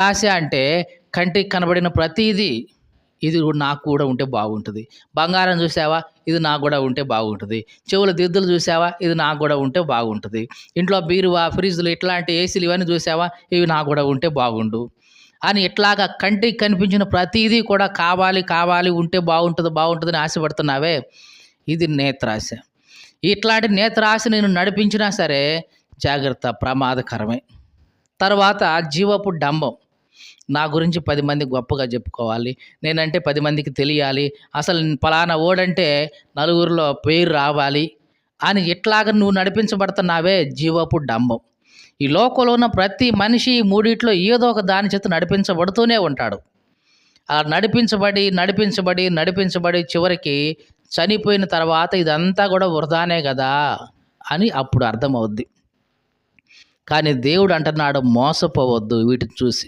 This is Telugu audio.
ఆశ అంటే కంటికి కనబడిన ప్రతీదీ ఇది నాకు కూడా ఉంటే బాగుంటది. బంగారం చూసావా? ఇది నాకు గూడా ఉంటే బాగుంటది. చెవుల దిద్దులు చూసావా? ఇది నాకు గూడా ఉంటే బాగుంటది. ఇంట్లో బీరువా, ఫ్రిడ్జ్‌లు ఇట్లాంటి ఏసీలు ఇవన్నీ చూసావా? ఇవి నాకు గూడా ఉంటే బాగుండు. అని ఇట్లాగా కంటికి కనిపించిన ప్రతీదీ కూడా కావాలి, కావాలి ఉంటే బాగుంటది, బాగుంటదని ఆశపడుతున్నావే, ఇది నేత్రాశ. ఇట్లాంటి నేత్రాశ నిన్ను నడిపించినా సరే జాగ్రత్త, ప్రమాదకరమే. తర్వాత జీవపు డంబం. నా గురించి 10 మంది గొప్పగా చెప్పుకోవాలి. నేనంటే 10 మందికి తెలియాలి. అసలు పలానా ఓడంటే నలుగురిలో పేరు రావాలి అని ఇట్లాగ నువ్వు నడిపించబడుతున్నావే జీవపు డంబం. ఈ లోకంలో ఉన్న ప్రతి మనిషి ఈ మూడిట్లో ఏదో ఒక దాని చేత నడిపించబడుతూనే ఉంటాడు. అలా నడిపించబడి, నడిపించబడి, నడిపించబడి చివరికి చనిపోయిన తర్వాత ఇదంతా గూడా వృధానే గదా! అని అప్పుడు అర్థమవుద్ది. కానీ దేవుడు అంటున్నాడు మోసపోవద్దు వీటిని చూసి.